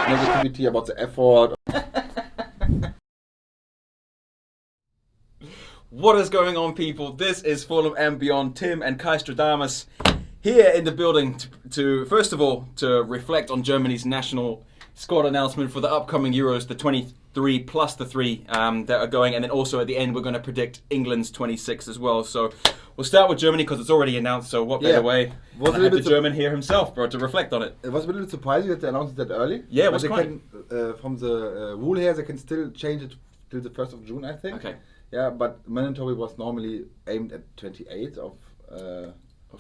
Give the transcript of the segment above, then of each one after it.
negativity about the effort. What is going on, people? This is Fulham and Beyond. Tim and Kai Stradamus here in the building to first of all, to reflect on Germany's national squad announcement for the upcoming Euros, the 23 plus the 3 that are going, and then also at the end we're going to predict England's 26 as well. So we'll start with Germany because it's already announced, so what better way than have the German here himself, bro, to reflect on it. It was a little bit surprising that they announced it that early. Yeah, it was they quite. from the rule here, they can still change it till the 1st of June, I think. Okay. Yeah, but Manuel Neuer was normally aimed at 28th Of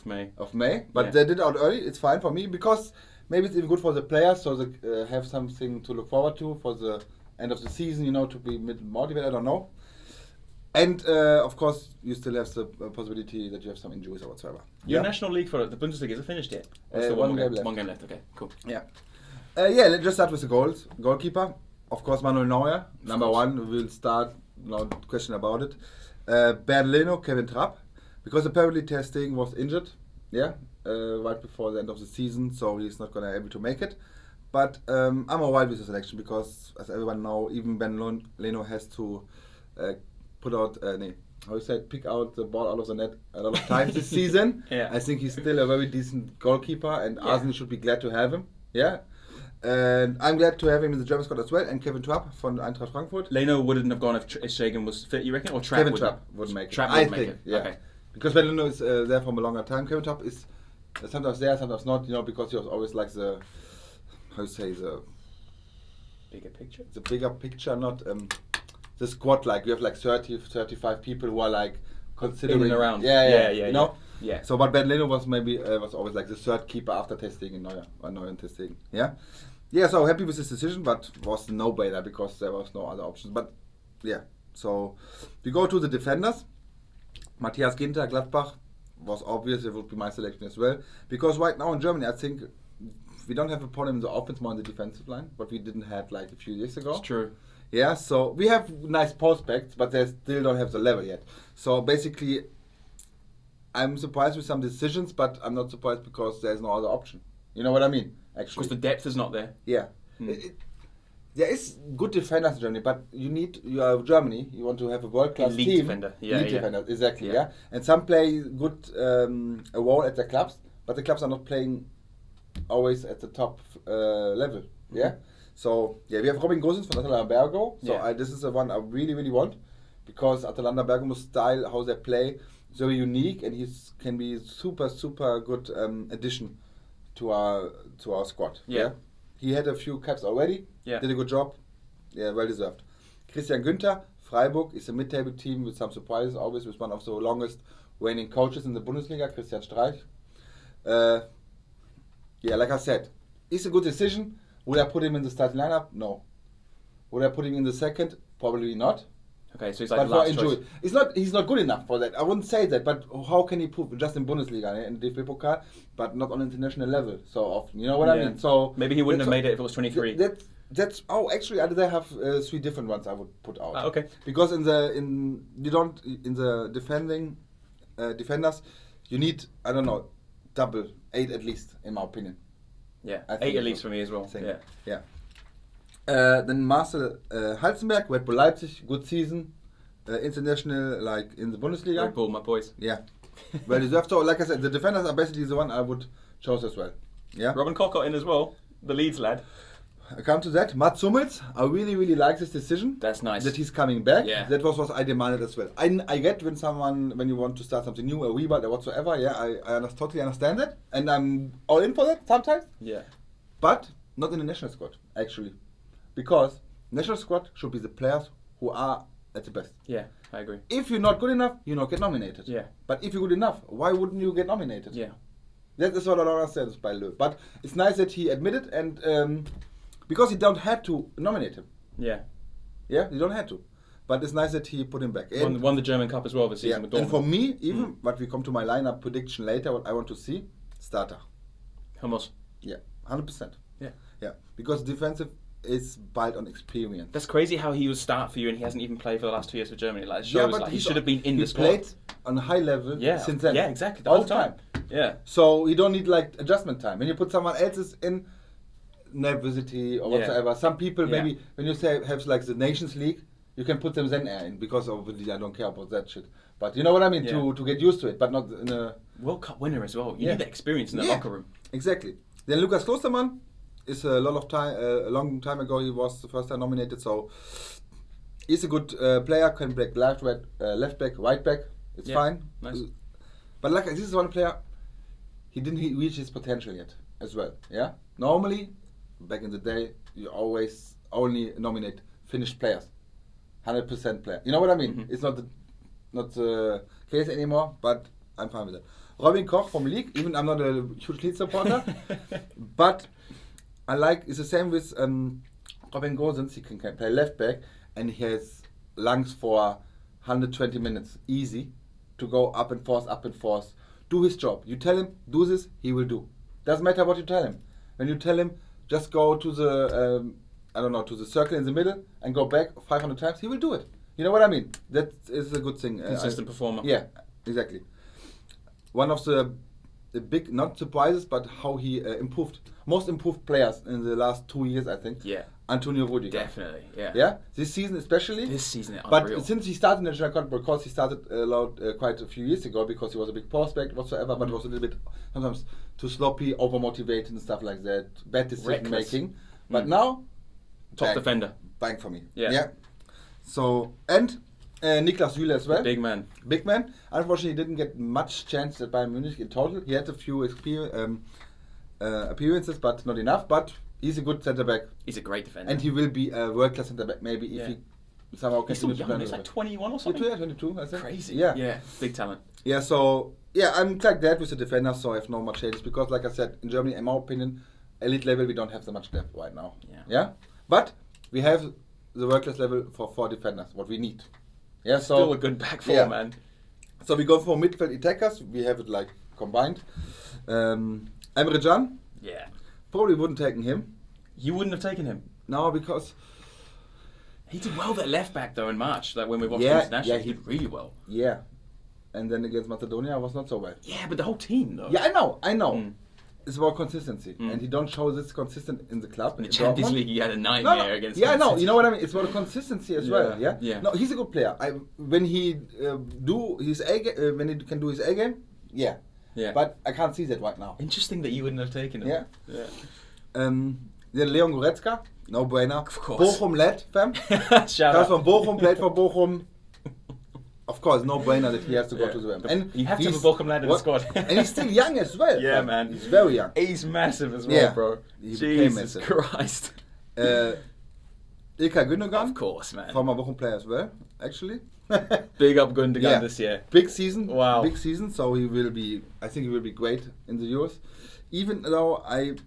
May. But they did it out early. It's fine for me because maybe it's even good for the players, so they have something to look forward to for the end of the season, you know, to be motivated. I don't know. And of course, you still have the possibility that you have some injuries or whatsoever. Your national league for the Bundesliga, is it finished yet? One game left. One game left, okay, cool. Yeah. Let's just start with the goals. Goalkeeper, of course, Manuel Neuer, number one. We will start, no question about it. Bernd Leno, Kevin Trapp, because apparently Ter Stegen was injured, right before the end of the season, so he's not gonna be able to make it. But I'm alright with the selection because, as everyone knows, even Bernd Leno has to pick out the ball out of the net a lot of times this season. Yeah. I think he's still a very decent goalkeeper, and Arsenal should be glad to have him. Yeah. And I'm glad to have him in the German squad as well, and Kevin Trapp from Eintracht Frankfurt. Leno wouldn't have gone if Stegen was fit, you reckon? Or Trapp Kevin Trapp would make it. Trapp I would make think, it. yeah. Okay. Because Bernd Leno is there from a longer time. Kevin Trapp is sometimes there, sometimes not, you know, because he was always like the Bigger picture? the bigger picture, not the squad, like you have like 30, 35 people who are like considering In and around. Yeah, you know? Yeah. So, but Bernd Leno was maybe was always like the third keeper after Ter Stegen and Neuer and Ter Stegen. Yeah, so happy with this decision, but was no brainer because there was no other options. But yeah, so we go to the defenders. Matthias Ginter, Gladbach, was obvious. It would be my selection as well, because right now in Germany, I think we don't have a problem in the offense, more in the defensive line, but we didn't have like a few years ago. It's true. Yeah, so we have nice prospects, but they still don't have the level yet. So basically, I'm surprised with some decisions, but I'm not surprised because there's no other option. You know what I mean? Actually, Because the depth is not there. yeah. There is good defenders in Germany, but you are Germany. You want to have a world-class Elite team. defender. Yeah, Elite yeah. defender, exactly. Yeah. Yeah, and some play good a role at their clubs, but the clubs are not playing always at the top level. Yeah. So yeah, we have Robin Gosens from Atalanta Bergamo. So Yeah. this is the one I really, really want because Atalanta Bergamo's style, how they play, is very unique, and he can be super, super good addition to our squad. Yeah. He had a few caps already. Yeah. Did a good job. Yeah, well deserved. Christian Günther, Freiburg, is a mid-table team with some surprises, always with one of the longest reigning coaches in the Bundesliga, Christian Streich. Like I said, it's a good decision. Would I put him in the starting lineup? No. Would I put him in the second? Probably not. Okay, so he's like But the for last injury, choice. he's not good enough for that. I wouldn't say that, but how can he prove just in Bundesliga and DFB Pokal, but not on international level so often? You know what I mean? So maybe he wouldn't have that's- made it if it was 23. Actually, they have 3 different ones I would put out. Okay. Because in the defenders, you need, I don't know, double 8 at least, in my opinion. Yeah, I think 8 at so. least for me as well. Yeah. Then Marcel Halzenberg, Red Bull Leipzig, good season, international, like in the Bundesliga. Red Bull, my boys. Yeah, well deserved. So, like I said, the defenders are basically the one I would choose as well. Yeah. Robin Koch got in as well, the Leeds lad. I come to that. Mats Hummels, I really, really like this decision. That's nice. That he's coming back. Yeah. That was what I demanded as well. I get when you want to start something new, a rebuild or whatsoever. Yeah, I totally understand that, and I'm all in for that sometimes. Yeah. But not in the national squad, actually. Because national squad should be the players who are at the best. Yeah, I agree. If you're not good enough, you not get nominated. Yeah. But if you're good enough, why wouldn't you get nominated? Yeah. That is what I don't understand by Löw. But it's nice that he admitted, and because you don't have to nominate him. Yeah. Yeah, you don't have to. But it's nice that he put him back. Won the German Cup as well this season with Dortmund. And for me, even, but we come to my lineup prediction later, what I want to see, starter. Hummels. Yeah, 100%. Yeah. Yeah, because defensive is built on experience. That's crazy how he would start for you and he hasn't even played for the last 2 years for Germany. Like, it shows Yeah, but like, he should have been in the squad. He played on a high level since then. Yeah, exactly. The All whole the time. Yeah. So you don't need like adjustment time. When you put someone else's in, nervosity or whatsoever. Some people maybe when you say have like the Nations League, you can put them then in because obviously I don't care about that shit. But you know what I mean, to get used to it, but not in a World Cup winner as well. You need that experience in the locker room. Exactly. Then Lukas Klostermann is a long time ago he was the first time nominated, so he's a good player, can play left back, right back. It's fine. Nice. But like this is one player, he didn't reach his potential yet as well. Yeah. Normally, back in the day, you always only nominate finished players, 100% player. You know what I mean? It's not the case anymore, but I'm fine with that. Robin Koch from League, even I'm not a huge Leeds supporter, but I like, it's the same with Robin Gosens, he can play left back and he has lungs for 120 minutes, easy, to go up and forth, do his job. You tell him, do this, he will do. Doesn't matter what you tell him. When you tell him, just go to the, to the circle in the middle and go back 500 times, he will do it. You know what I mean? That is a good thing. Consistent performer. Yeah, exactly. One of the big, not surprises, but how he most improved players in the last 2 years, I think. Yeah. Antonio Rudiger. Definitely, yeah. Yeah, this season especially. This season, unreal. But since he started in the national contract, because he started quite a few years ago, because he was a big prospect whatsoever, but was a little bit sometimes too sloppy, overmotivated and stuff like that, bad decision making. But now, top defender. Bang for me. Yeah. So, and Niklas Süle as well. Big man. Unfortunately, he didn't get much chance at Bayern Munich in total. He had a few appearances, but not enough. But he's a good centre back. He's a great defender. And he will be a world class centre back maybe if he somehow can. He's still young. He's like 21 or something. 22, I think. Crazy. Yeah. Big talent. Yeah. So I'm like that with the defenders. So I have no much changes because, like I said, in Germany, in my opinion, elite level we don't have so much depth right now. Yeah. But we have the world class level for 4 defenders. What we need. Yeah. So still a good back four, man. So we go for midfield attackers. We have it like combined. Emre Can. Yeah. Probably wouldn't taken him. You wouldn't have taken him? No, because he did well at left back though in March. Like when we watched international, he did really well. Yeah. And then against Macedonia was not so well. Yeah, but the whole team though. Yeah, I know. It's about consistency. And he don't show this consistent in the club. In the Champions League he had a nightmare against I know. You know what I mean? It's about consistency as well. Yeah. No, he's a good player. When he do his when he can do his A game, yeah. But I can't see that right now. Interesting that you wouldn't have taken him. Yeah. Then Leon Goretzka, no brainer. Of course. Bochum lad, fam. Shout out. From Bochum, played for Bochum. Of course, no brainer that he has to go to the WM. And you have to have a Bochum lad in the squad. And he's still young as well. Yeah, man. He's very young. He's massive as well, bro. Jesus Christ. Ilkay Gündogan. Of course, man. Former Bochum player as well, actually. Big up Gündogan this year. Big season. Wow. Big season. So I think he will be great in the Euros. Even though I'm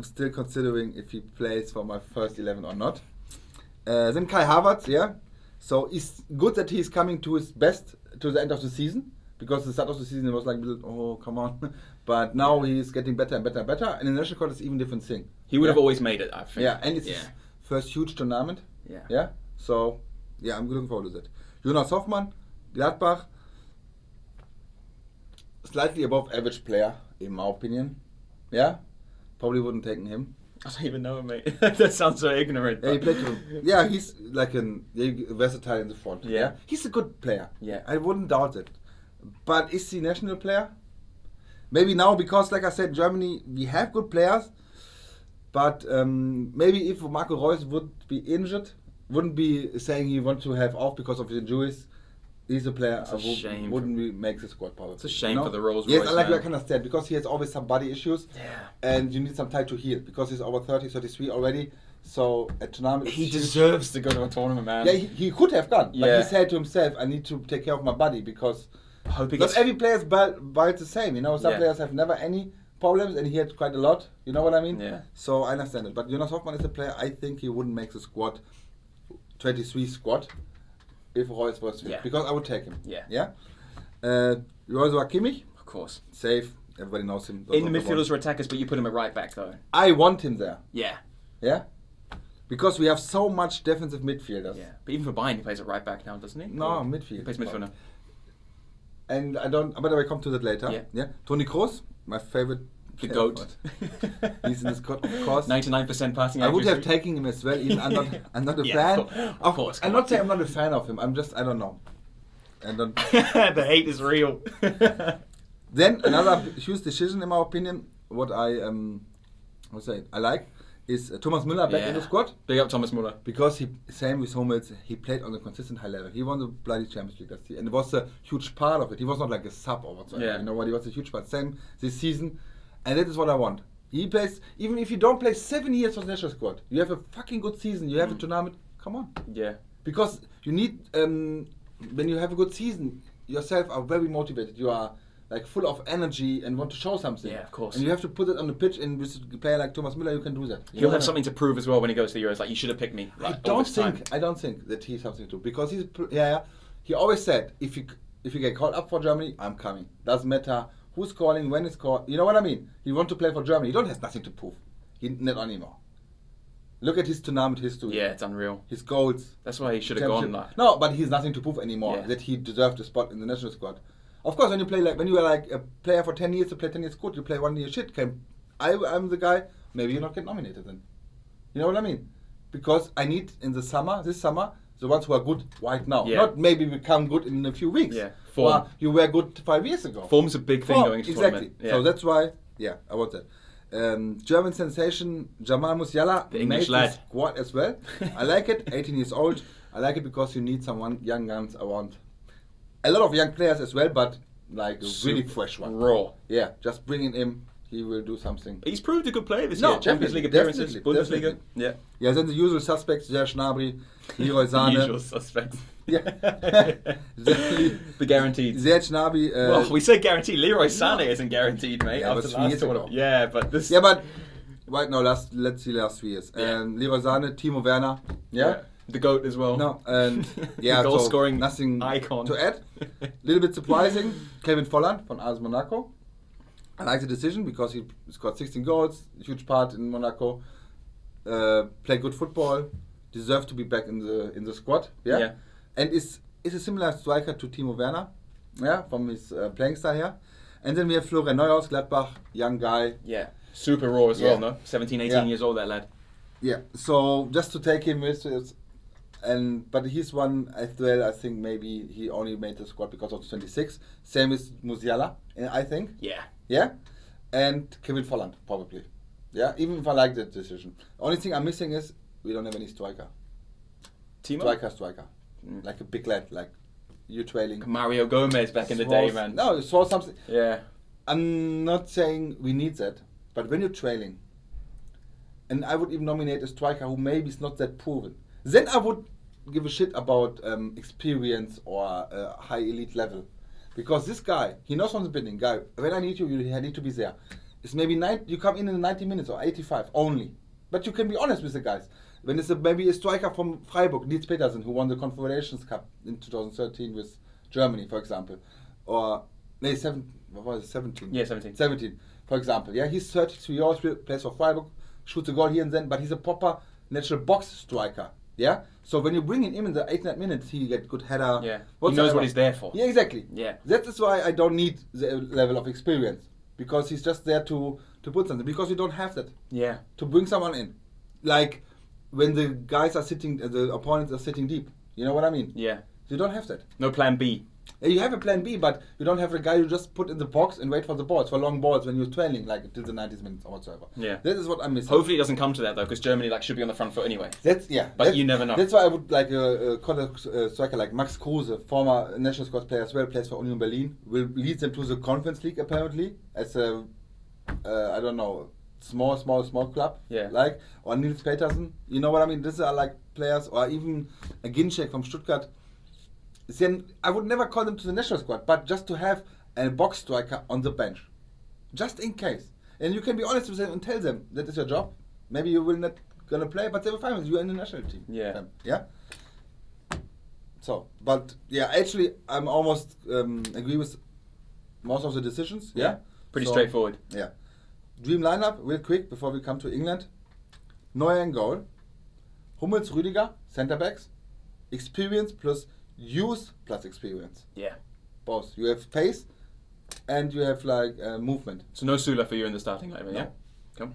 still considering if he plays for my first 11 or not. Then Kai Havertz, So it's good that he's coming to his best to the end of the season, because the start of the season was like, oh, come on. But now he's getting better and better and better. And in the national court, it's even a different thing. He would have always made it, I think. Yeah, and it's his first huge tournament. Yeah. So, I'm looking forward to that. Jonas Hoffmann, Gladbach, slightly above average player, in my opinion. Yeah, probably wouldn't taken him. I don't even know him, mate. That sounds so ignorant. Yeah, he played he's like versatile in the front. Yeah. He's a good player. Yeah. I wouldn't doubt it. But is he a national player? Maybe now, because like I said, Germany, we have good players. But maybe if Marco Reus would be injured, wouldn't be saying he wants to have off because of his injuries. He's a player who wouldn't make the squad probably. It's a shame for the Rolls Royce. Yes, I can understand, because he has always some body issues. Yeah. And you need some time to heal, because he's over 30, 33 already. So a tournament. He deserves to go to a tournament, man. Yeah, he could have gone. But he said to himself, I need to take care of my body, because not every player's built the same. Some players have never any problems, and he had quite a lot. You know what I mean? Yeah. So I understand it. But Jonas Hoffmann is a player, I think he wouldn't make the squad, 23 squad, if Reus was fit. Because I would take him. Yeah. Joshua Kimmich. Of course. Safe. Everybody knows him. In the midfielders or attackers, but you put him at right back though. I want him there. Yeah. Yeah. Because we have so much defensive midfielders. Yeah. But even for Bayern, he plays at right back now, doesn't he? No, midfield. He plays midfield now. And I don't. But I will come to that later. Yeah. Toni Kroos, my favorite The GOAT. He's in the squad, of course. 99% passing I would have accuracy. taken him as well. Even I'm not a Yeah, fan. of course. I'm not saying I'm not a fan of him. I'm just, I don't know. And then, The hate is real. then another huge decision, in my opinion, what I I like, is Thomas Müller back in the squad. Big up Thomas Müller. Because he, same with Hummels, he played on a consistent high level. He won the bloody Champions League last year, and it was a huge part of it. He was not like a sub or whatsoever. Yeah. You know what? He was a huge part. Same this season, and that is what I want. He plays, even if you don't play 7 years for the national squad, you have a fucking good season. You have a tournament. Come on. Yeah. Because you need, when you have a good season, yourself are very motivated. You are like full of energy and want to show something. Yeah, of course. And you have to put it on the pitch, and with a player like Thomas Müller, you can do that. He'll have something to prove as well when he goes to the Euros. Like, you should have picked me. Like, I don't think that he's something to do, because he always said, if you get called up for Germany, I'm coming. Doesn't matter who's calling, when it's called. You know what I mean? He want to play for Germany. He don't have nothing to prove. He not anymore. Look at his tournament history. Yeah, it's unreal. His goals. That's why he should have gone. Like. No, but he's nothing to prove anymore. Yeah. That he deserved a spot in the national squad. Of course, when you are like a player for 10 years, you play 10 years good. You play 1 year shit. I'm the guy. Maybe you not get nominated then. You know what I mean? Because I need in this summer, the ones who are good right now. Yeah. Not maybe become good in a few weeks. Yeah. Or you were good 5 years ago. Form's a big thing going into exactly. tournament. Yeah. So that's why, I want that. German sensation Jamal Musiala The English made lad. the squad as well. I like it. 18 years old. I like it because you need someone young guns around. A lot of young players as well, but like a really fresh one. Raw. Yeah, just bringing him. He will do something. He's proved a good player this No, year. Champions League definitely, appearances, Bundesliga. definitely. Yeah. Yeah, then the usual suspects: Serge Gnabry, Leroy Sane. Usual suspects. Yeah. The guaranteed. Serge Gnabry. Well, we said guaranteed. Leroy Sane isn't guaranteed, mate. Yeah, after but the 3 last years ago. tournament. Yeah, but this. Yeah, but right now, let's see last 3 years. Yeah. Leroy Sane, Timo Werner. Yeah. The GOAT as well. No, and yeah, The goal so scoring nothing icon. to add. Little bit surprising, Kevin Volland from AS Monaco. I like the decision because he scored 16 goals, huge part in Monaco. Played good football, deserved to be back in the squad. Yeah, and is a similar striker to Timo Werner. Yeah, from his playing style here. And then we have Florian Neuer, Gladbach, young guy. Yeah, super raw as well, no? 17, 18 years old, that lad. Yeah, so just to take him with, but he's one as well. I think maybe he only made the squad because of 26. Same as Musiala, I think. Yeah, and Kevin Volland probably. Yeah, even if I like that decision. Only thing I'm missing is we don't have any striker. Timo? Striker. Like a big lad, like you trailing. Mario Gomez back in the day, man. No, you saw something. Yeah. I'm not saying we need that, but when you're trailing, and I would even nominate a striker who maybe is not that proven, then I would give a shit about experience or high elite level. Because this guy, he knows from the beginning, guy, when I need you, you need to be there. It's maybe you come in 90 minutes or 85 only. But you can be honest with the guys. When it's maybe a striker from Freiburg, Nils Petersen, who won the Confederations Cup in 2013 with Germany, for example. Or, what was it, 17? Yeah, 17. 17, for example. Yeah, he's 32 years old, plays for Freiburg, shoots a goal here and then, but he's a proper natural box striker. Yeah? So when you bring him in the 89 minutes, he get good header. Yeah. He knows what he's there for. Yeah, exactly. Yeah. That is why I don't need the level of experience. Because he's just there to put something. Because you don't have that. Yeah. To bring someone in. Like when the guys are sitting, the opponents are sitting deep. You know what I mean? Yeah. You don't have that. No plan B. You have a plan B, but you don't have a guy you just put in the box and wait for the balls, for long balls when you're trailing, like till the 90 minutes or whatsoever. Yeah. That is what I'm missing. Hopefully it doesn't come to that, though, because Germany should be on the front foot anyway. But you never know. That's why I would like call a striker like Max Kruse, former national squad player as well, plays for Union Berlin, will lead them to the Conference League apparently as a, I don't know, small club. Yeah. Like, or Nils Petersen, you know what I mean? These are like players, or even a Ginczek from Stuttgart. Then I would never call them to the national squad, but just to have a box striker on the bench, just in case. And you can be honest with them and tell them that is your job. Maybe you will not gonna play, but they will fine with you in the national team. Yeah. Yeah. So, but yeah, actually, I'm almost agree with most of the decisions. Yeah. Pretty straightforward. Yeah. Dream lineup, real quick before we come to England. Neuer in goal. Hummels, Rüdiger, centre backs. Experience plus youth plus experience. Yeah. Both. You have pace, and you have like movement. So no Sula for you in the starting lineup, yeah? Come.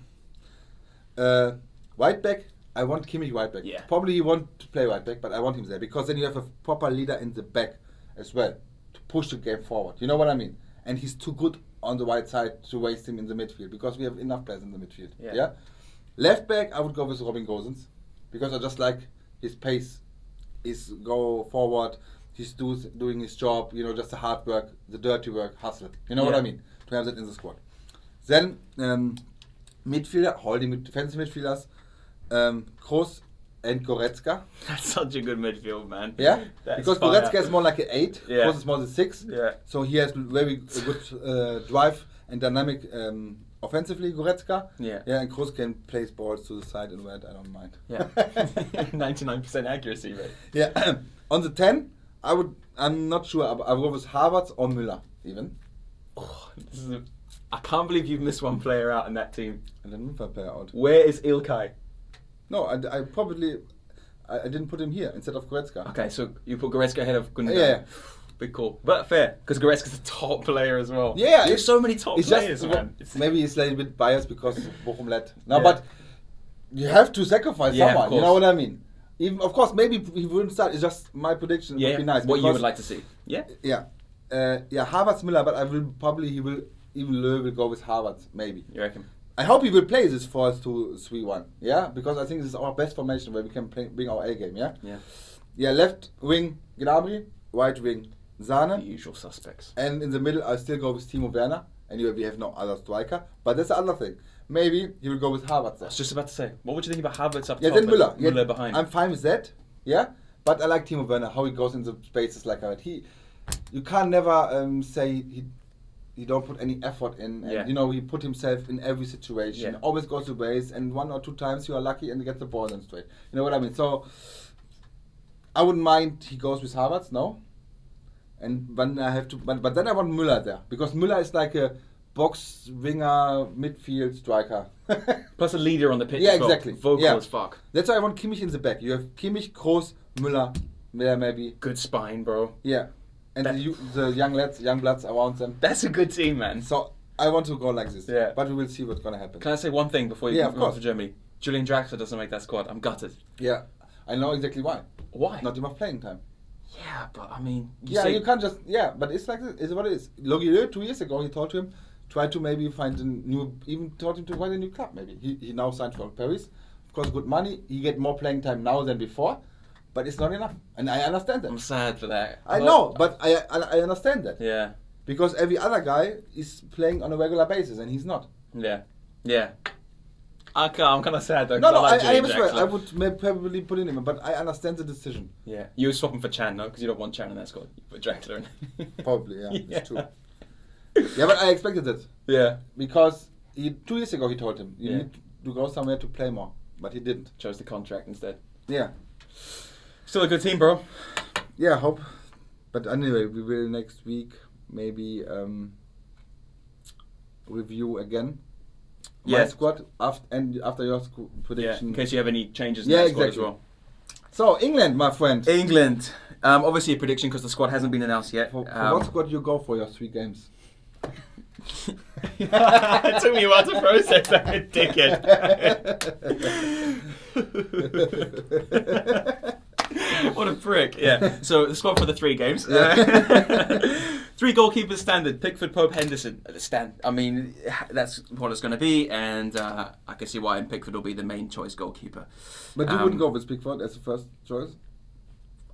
Right back, I want Kimmich right back. Yeah. Probably he won't play right back, but I want him there because then you have a proper leader in the back as well to push the game forward. You know what I mean? And he's too good on the right side to waste him in the midfield because we have enough players in the midfield. Yeah. Left back, I would go with Robin Gosens because I just like his pace. Is go forward. He's doing his job. You know, just the hard work, the dirty work, hustle. You know what I mean? To have that in the squad. Then midfielder, holding defensive midfielders, Kroos and Goretzka. That's such a good midfield, man. Yeah, That's because fire. Goretzka is more like an 8. Yeah. Kroos is more the 6. Yeah. So he has very good drive and dynamic offensively. Goretzka. Yeah. Yeah, and Kroos can place balls to the side and red. I don't mind. Yeah. 99% accuracy rate. Yeah. On the 10, I'm not sure. I will go with Havertz or Müller even. Oh, I can't believe you've missed one player out in that team. I didn't move a player out. Where is Ilkay? No, I probably I didn't put him here instead of Goretzka. Okay, so you put Goretzka ahead of Gundogan. Yeah. Big call. But fair, because Goretzka's a top player as well. Yeah, There's so many top It's players, just man. maybe he's a little bit biased because Bochum led. No, Yeah. but you have to sacrifice Yeah, of someone. You course. know what I mean? Even of course, maybe he wouldn't start. It's just my prediction. It Yeah, would be nice. what you because- would like to see. Yeah? Yeah, Havertz Müller, but I will probably even Löw will go with Havertz maybe. You reckon? I hope he will play this 4-2-3-1. Yeah, because I think this is our best formation where we can bring our A game. Yeah. Yeah. Yeah, left wing Gnabry, right wing The Sane, usual suspects. and in the middle I still go with Timo Werner. Anyway, we have no other striker, but that's the other thing. Maybe he will go with Havertz. I There. was just about to say, what would you think about Havertz up Yeah, top then and Müller. Yeah, Müller behind? I'm fine with that. Yeah, but I like Timo Werner. How he goes in the spaces like that. You can't never say he don't put any effort in. And, Yeah. You know, he put himself in every situation. Yeah. Always goes to base, and 1 or 2 times you are lucky and you get the ball in straight. You know what I mean? So I wouldn't mind he goes with Havertz. No. And when I have to, but then I want Müller there because Müller is like a box winger midfield striker. Plus a leader on the pitch Yeah, as well. exactly. Vocal Yeah. as fuck. That's why I want Kimmich in the back. You have Kimmich, Kroos, Müller, there maybe. Good spine, bro. Yeah. And the young bloods around them. That's a good team, man. So I want to go like this. Yeah. But we will see what's going to happen. Can I say one thing before you Yeah, of move on course. for Germany? Julian Draxler doesn't make that squad. I'm gutted. Yeah. I know exactly why. Why? Not enough playing time. Yeah, but I mean, You can't just, but it's like this. It's what it is. Logi Löw, 2 years ago, he told him, try to maybe find a new, even told him to find a new club maybe. He now signed for Paris. Of course, good money. He get more playing time now than before, but it's not enough. And I understand that. I'm sad for that. I know, but I understand that. Yeah, Because every other guy is playing on a regular basis and he's not. yeah, yeah. Okay, I'm kind of sad though. No, 'cause I like I am Julian as well. Draxler. I would probably put in him, but I understand the decision. Yeah, you were swapping for Chan, no? Because you don't want Chan in that squad. You put Draxler in. Probably, yeah, Yeah. it's true. Yeah, but I expected it. Yeah. Because 2 years ago he told him, you Yeah. need to go somewhere to play more. But he didn't. Chose the contract instead. Yeah. Still a good team, bro. Yeah, I hope. But anyway, we will next week maybe review again my Yeah. squad after your Yeah, prediction. in case you have any changes in Yeah, that squad exactly. as well. So, England, my friend. England. Obviously a prediction because the squad hasn't been announced yet. For what squad you go for your 3 games? It took me a while to process that, dickhead. What a prick. Yeah. So the squad for the 3 games. 3 goalkeepers standard. Pickford, Pope, Henderson. I mean, that's what it's going to be, and I can see why Pickford will be the main choice goalkeeper. But you wouldn't go with Pickford as the first choice?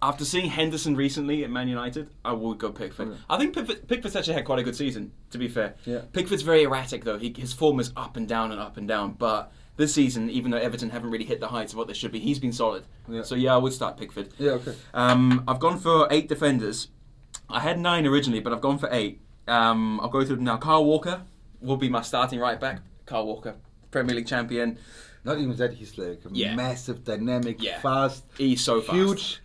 After seeing Henderson recently at Man United, I would go Pickford. Okay. I think Pickford's actually had quite a good season, to be fair. Yeah. Pickford's very erratic, though. His form is up and down and up and down. But this season, even though Everton haven't really hit the heights of what they should be, he's been solid. Yeah. So, yeah, I would start Pickford. Yeah, okay. I've gone for 8 defenders. I had 9 originally, but I've gone for 8. I'll go through them now. Kyle Walker will be my starting right back. Kyle Walker, Premier League champion. Not even that, he's like a Yeah. massive, dynamic, Yeah. fast, He's so fast. huge,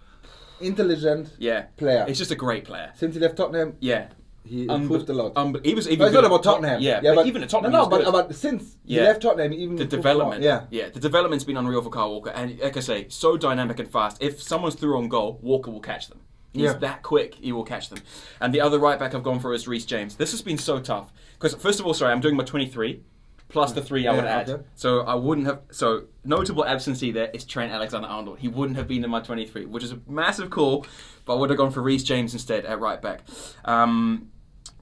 intelligent Yeah. player. He's just a great player. Since he left Tottenham, Yeah. he improved a lot. He was even No, it's good not at about Tottenham. Yeah, but even at Tottenham, he was good. but since he Yeah. left Tottenham, he even The improved development, more. the development's been unreal for Kyle Walker, and like I say, so dynamic and fast. If someone's through on goal, Walker will catch them. He's that quick, he will catch them. And the other right back I've gone for is Reece James. This has been so tough. Because, first of all, I'm doing my 23, plus the 3 I would add. Okay. So I wouldn't have... So, notable absentee there is Trent Alexander-Arnold. He wouldn't have been in my 23, which is a massive call, but I would have gone for Reece James instead at right back. And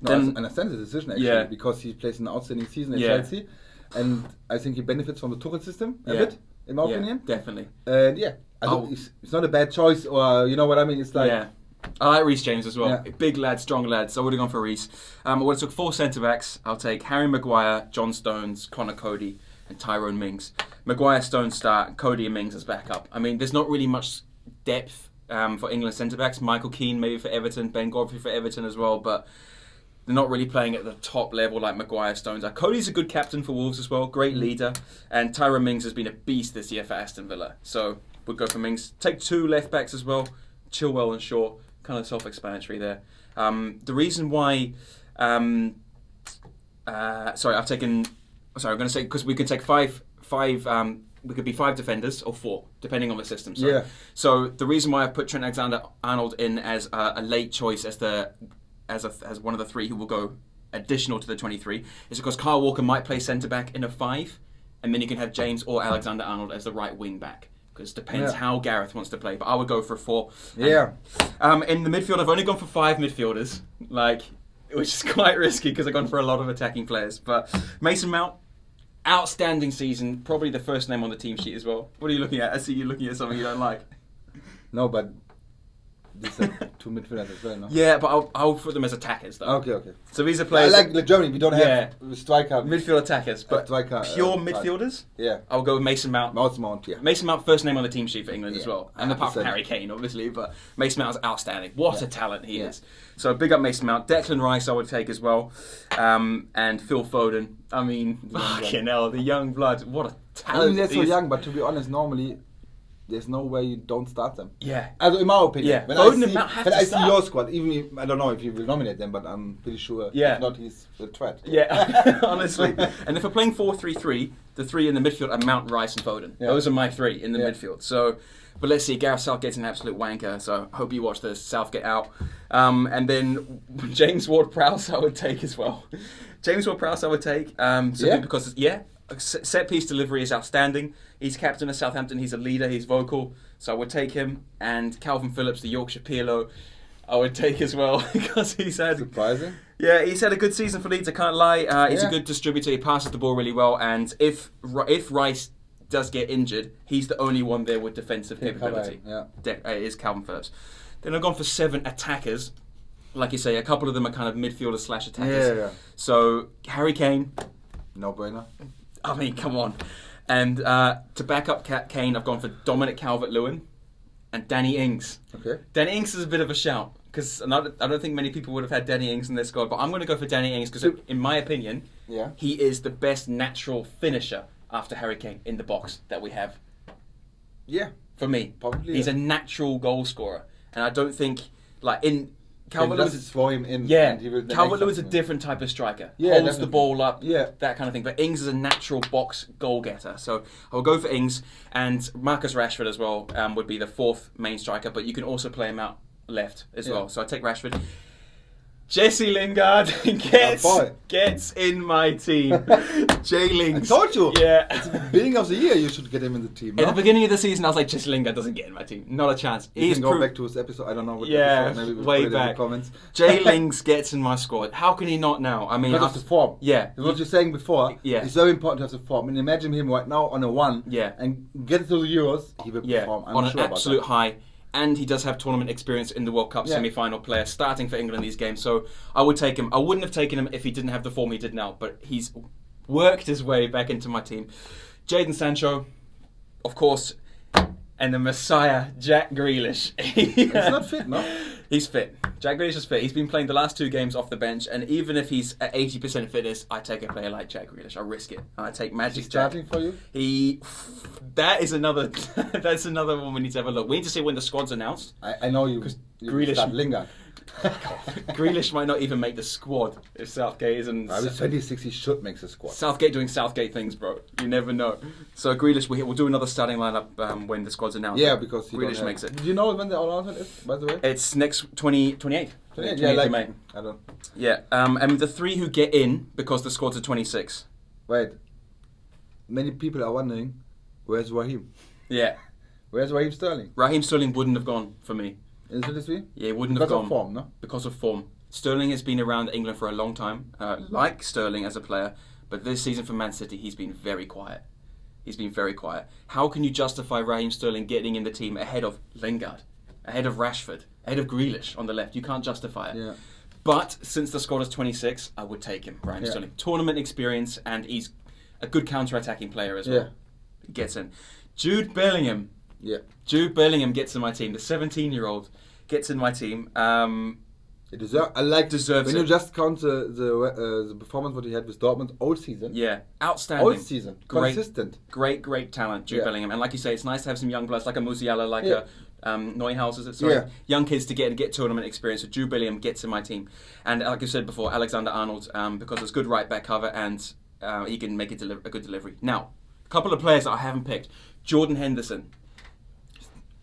I stand the decision, actually, because he plays an outstanding season at Chelsea. And I think he benefits from the Tuchel system a bit, in my opinion. Definitely. And it's not a bad choice, or you know what I mean? It's like... Yeah. I like Reece James as well. Big lad, strong lad, so I would have gone for Reece. I would have took 4 centre-backs. I'll take Harry Maguire, John Stones, Connor Cody, and Tyrone Mings. Maguire, Stones start, Cody and Mings as backup. I mean, there's not really much depth for England centre-backs. Michael Keane maybe for Everton, Ben Godfrey for Everton as well, but... they're not really playing at the top level like Maguire, Stones are. Cody's a good captain for Wolves as well, great leader. And Tyrone Mings has been a beast this year for Aston Villa. So we'll go for Mings. Take 2 left backs as well, Chilwell and Shaw. Kind of self-explanatory there. The reason why... I'm going to say, because we could take five we could be 5 defenders or 4, depending on the system. So the reason why I put Trent Alexander-Arnold in as a late choice as one of the 3 who will go additional to the 23 is because Kyle Walker might play centre-back in a 5, and then you can have James or Alexander-Arnold as the right wing-back. Because it depends how Gareth wants to play, but I would go for a 4. In the midfield, I've only gone for 5 midfielders, which is quite risky because I've gone for a lot of attacking players. But Mason Mount, outstanding season, probably the first name on the team sheet as well. What are you looking at? I see you looking at something you don't like. No, but these are 2 midfielders as well, no? Yeah, but I'll put them as attackers, though. Okay. So these are players... I like Germany, we don't have striker. Midfield attackers, but pure midfielders? Yeah. I'll go with Mason Mount. Mount, yeah. Mason Mount, first name on the team sheet for England as well. And apart from Harry Kane, obviously, but Mason Mount is outstanding. What a talent he is. So big up Mason Mount. Declan Rice I would take as well. And Phil Foden. I mean, fucking hell, the young blood. What a talent. I mean, they're so young, but to be honest, normally... there's no way you don't start them. Yeah. Also, in my opinion. Yeah. When I see your squad, even if, I don't know if you will nominate them, but I'm pretty sure if not, he's the threat. Yeah, honestly. And if we're playing 4-3-3, the 3 in the midfield are Mount, Rice and Foden. Yeah. Those are my 3 in the midfield. So, but let's see, Gareth Southgate's an absolute wanker, so hope you watch the Southgate out. And then James Ward-Prowse I would take as well. James Ward-Prowse I would take, simply because, set piece delivery is outstanding. He's captain of Southampton. He's a leader. He's vocal. So I would take him. And Calvin Phillips, the Yorkshire Pirlo, I would take as well because he's had... surprising. Yeah, he's had a good season for Leeds. I can't lie. He's a good distributor. He passes the ball really well. And if Rice does get injured, he's the only one there with defensive capability. It is Calvin Phillips. Then I've gone for 7 attackers. Like you say, a couple of them are kind of midfielders / attackers. Yeah. So Harry Kane. No brainer. I mean, come on. And to back up Kane, I've gone for Dominic Calvert-Lewin and Danny Ings. Okay. Danny Ings is a bit of a shout because I don't think many people would have had Danny Ings in their squad, but I'm going to go for Danny Ings because, in my opinion, he is the best natural finisher after Harry Kane in the box that we have. Yeah. For me. Probably. He's a natural goal scorer. And I don't think, Calvert-Lewin's throw him in. Yeah, Calvert-Lewin's a different type of striker. Yeah, holds definitely. the ball up, yeah, that kind of thing. But Ings is a natural box goal getter, so I'll go for Ings. And Marcus Rashford as well would be the 4th main striker, but you can also play him out left as well. So I take Rashford. Jesse Lingard gets in my team. Jay Lings. I told you. Yeah. At the beginning of the year, you should get him in the team. No? At the beginning of the season, I was like, Jesse Lingard doesn't get in my team. Not a chance. You can go back to his episode. I don't know what episode. Maybe way back. Comments. Jay Lings gets in my squad. How can he not now? I mean, because of the form. Yeah. What you're saying before. Yeah. It's very important to have the form. And imagine him right now on a 1. Yeah. And get to the Euros. He will perform. I'm on sure an absolute high. And he does have tournament experience in the World Cup semi-final player, starting for England in these games. So I would take him. I wouldn't have taken him if he didn't have the form he did now. But he's worked his way back into my team. Jadon Sancho, of course, and the Messiah, Jack Grealish. He's not fit, no? He's fit. Jack Grealish is fit. He's been playing the last 2 games off the bench, and even if he's at 80% fitness, I take a player like Jack Grealish. I risk it. I take Magic Jack. Starting for you? That's another one we need to have a look. We need to see when the squad's announced. I know you. Grealish, start Lingard. Grealish might not even make the squad if Southgate isn't. I was 26, he should make the squad. Southgate doing Southgate things, bro. You never know. So Grealish, we'll do another starting lineup when the squad's announced. Yeah, because Grealish makes it. Do you know when the announcement is, by the way? It's next 28th. 28th, yeah, like, May. I don't. Yeah, and the 3 who get in because the squad's are 26. Wait. Many people are wondering, where's Raheem? Yeah. Where's Raheem Sterling? Raheem Sterling wouldn't have gone for me. In the three? Yeah, he wouldn't have gone. Because of form, no? Because of form. Sterling has been around England for a long time, like Sterling as a player, but this season for Man City, he's been very quiet. He's been very quiet. How can you justify Raheem Sterling getting in the team ahead of Lingard, ahead of Rashford, ahead of Grealish on the left? You can't justify it. Yeah. But since the squad is 26, I would take him, Raheem Sterling. Tournament experience, and he's a good counter-attacking player as well. He gets in. Jude Bellingham. Yeah. Jude Bellingham gets in my team. The 17-year-old gets in my team. It deserves when it. you just count the performance what he had with Dortmund all season. Yeah, outstanding. All season, consistent. Great talent, Jude Bellingham. And like you say, it's nice to have some young players like a Musiala, like a Neuhaus, is it? Sorry. Yeah. Young kids to get tournament experience. So Jude Bellingham gets in my team. And like I said before, Alexander-Arnold, because it's good right back cover and he can make a good delivery. Now, a couple of players that I haven't picked. Jordan Henderson.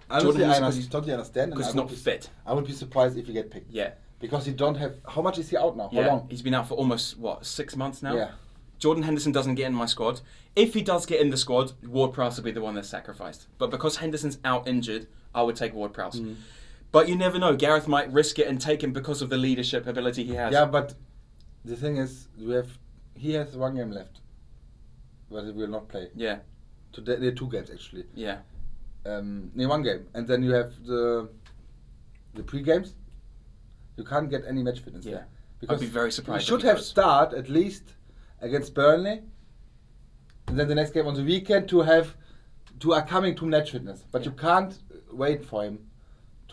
Honestly, I totally understand. Because he's not fit. I would be surprised if he get picked. Yeah. Because he don't have... How much is he out now? How long? He's been out for almost, 6 months now? Yeah. Jordan Henderson doesn't get in my squad. If he does get in the squad, Ward-Prowse will be the one that's sacrificed. But because Henderson's out injured, I would take Ward-Prowse. But you never know. Gareth might risk it and take him because of the leadership ability he has. Yeah, but the thing is, he has 1 game left. But he will not play. Yeah. Today, there are 2 games actually. Yeah. 1 game. And then you have the pre-games. You can't get any match fitness there. I'd be very surprised. You should have start at least against Burnley, and then the next game on the weekend are coming to match fitness. But you can't wait for him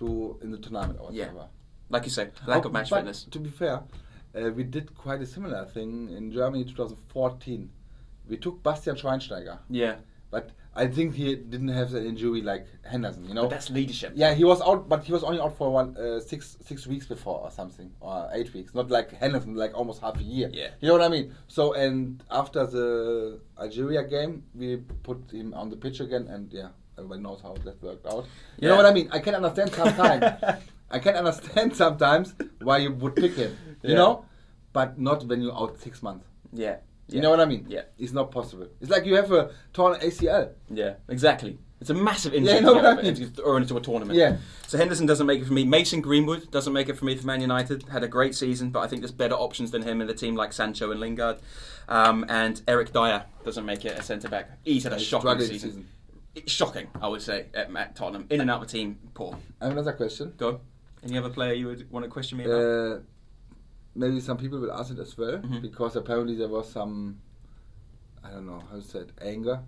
in the tournament or whatever. Yeah. Like you say, lack of match fitness. To be fair, we did quite a similar thing in Germany 2014. We took Bastian Schweinsteiger. Yeah. But I think he didn't have an injury like Henderson, you know. But that's leadership. Yeah, he was out, but he was only out for 6 weeks before or something, or 8 weeks. Not like Henderson, like almost half a year. Yeah. You know what I mean? So, and after the Algeria game, we put him on the pitch again, and everybody knows how that worked out. You know what I mean? I can understand sometimes. I can understand sometimes why you would pick him, you know, but not when you're out 6 months. Yeah. You know what I mean? Yeah. It's not possible. It's like you have a torn ACL. Yeah, exactly. It's a massive injury or into a tournament. Yeah. So Henderson doesn't make it for me. Mason Greenwood doesn't make it for me for Man United. Had a great season, but I think there's better options than him in the team like Sancho and Lingard. And Eric Dyer doesn't make it a centre-back. He's had a shocking season. It's shocking, I would say, at Tottenham. In and out of the team, poor. I have another question. Go. Any other player you would want to question me about? Maybe some people will ask it as well, because apparently there was some, I don't know, how to say it, anger,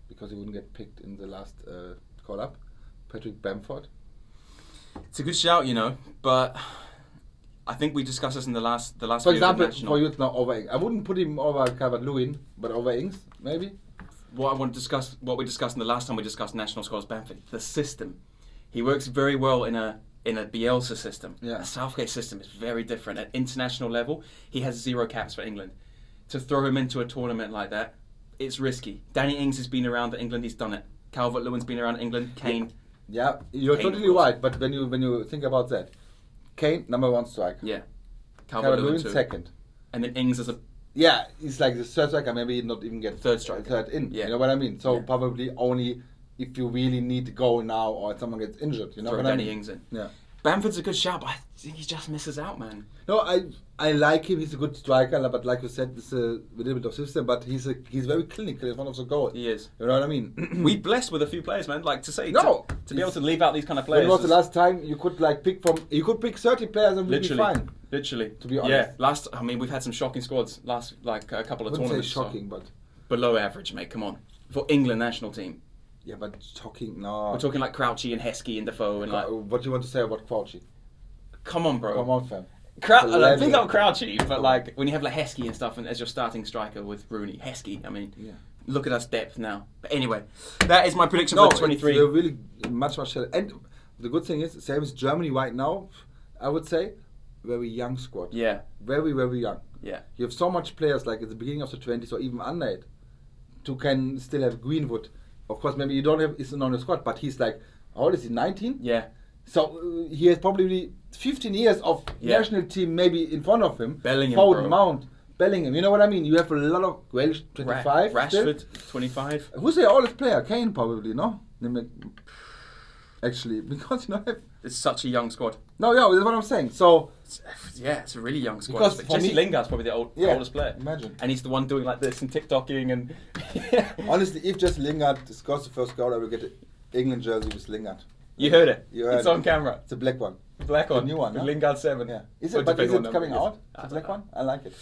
because he wouldn't get picked in the last call-up. Patrick Bamford. It's a good shout, you know, but I think we discussed this in the last For example, for you it's not over Ings. I wouldn't put him over Calvert-Lewin, but over Ings, maybe? What we discussed in the last time we discussed national scores, Bamford, the system. He works very well in a Bielsa system. Yeah. A Southgate system is very different. At international level, he has 0 caps for England. To throw him into a tournament like that, it's risky. Danny Ings has been around England, he's done it. Calvert-Lewin's been around England, Kane. Yeah, you're totally right, but when you think about that, Kane, number 1 striker. Yeah. Calvert-Lewin, second. And then Ings is a... Yeah, he's like the third striker, maybe not even get third striker. Third in, yeah. You know what I mean? So probably only if you really need to go now or someone gets injured, you know what I mean? Danny Ings in. Yeah. Bamford's a good shout, but I think he just misses out, man. No, I like him. He's a good striker, but like you said, it's a little bit of system. But he's very clinical in front of the goal. He is. You know what I mean? We blessed with a few players, man. Like to be able to leave out these kind of players. When was the last time you could pick 30 players and we'd be fine? Literally. To be honest. Yeah. We've had some shocking squads last a couple of tournaments. Say shocking, but below average, mate. Come on, for England national team. Yeah, but shocking. No. We're talking like Crouchy and Heskey and Defoe and like. What do you want to say about Crouchy? Come on, bro. Come on, fam. Big up Crouchy, but like when you have like Heskey and stuff, and as your starting striker with Rooney, Heskey. I mean, look at us depth now. But anyway, that is my prediction for 23. It's really much. And the good thing is, same as Germany right now, I would say. very young squad. Yeah. Very, very young. Yeah. You have so much players like at the beginning of the 20s or even under it, to can still have Greenwood. Of course, maybe you don't have isn't on the squad, but he's like, how old is he? 19? Yeah. So he has probably 15 years of national team maybe in front of him. Bellingham, Foden, bro. Mount, Bellingham. You know what I mean? You have a lot of 25. Rashford, still. 25. Who's the oldest player? Kane probably, no? Actually, because you know. It's such a young squad. No, yeah, that's what I'm saying. So it's a really young squad. Because But for Jesse me- Lingard's probably the oldest player. Imagine. And he's the one doing like this and TikToking and. Honestly, if just Lingard scores the first goal, I will get an England jersey with Lingard. You heard it. You heard It's it. on camera. It's a black one. Black The one. new one, With huh? Lingard 7. Yeah. Is Or it? But depending is on it number coming it is. out? I The don't black know. one? I like it.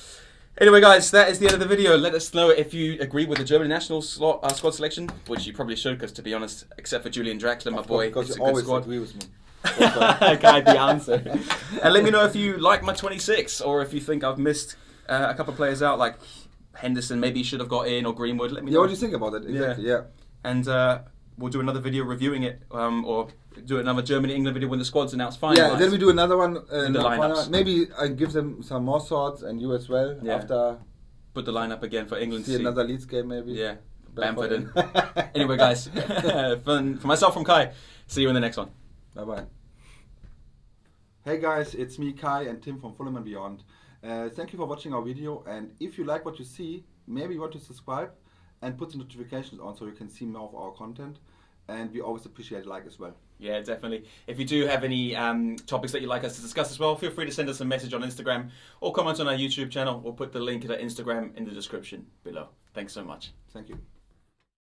Anyway, guys, that is the end of the video. Let us know if you agree with the German national squad selection, which you probably should, because to be honest, except for Julian Draxler, my Of course, boy, because it's a you good always squad. agree with me. Guide the answer. And let me know if you like my 26, or if you think I've missed a couple of players out, like Henderson maybe should have got in, or Greenwood. Let me Yeah, know. what do you think about it? Exactly, yeah. And we'll do another video reviewing it, or do another Germany-England video when the squad's announced finalised. Yeah, then we do another one. In the lineups. Maybe I give them some more thoughts, and you as well. Yeah. After Put the lineup again for England. see another Leeds game, maybe. Yeah, Bamford Bamford in. Anyway, guys, for myself, from Kai, see you in the next one. Bye bye. Hey guys, it's me Kai and Tim from Fulham and Beyond. Thank you for watching our video, and if you like what you see, maybe you want to subscribe and put the notifications on so you can see more of our content, and we always appreciate a like as well. Yeah, definitely. If you do have any topics that you'd like us to discuss as well, feel free to send us a message on Instagram or comment on our YouTube channel. We'll put the link to that Instagram in the description below. Thanks so much. Thank you.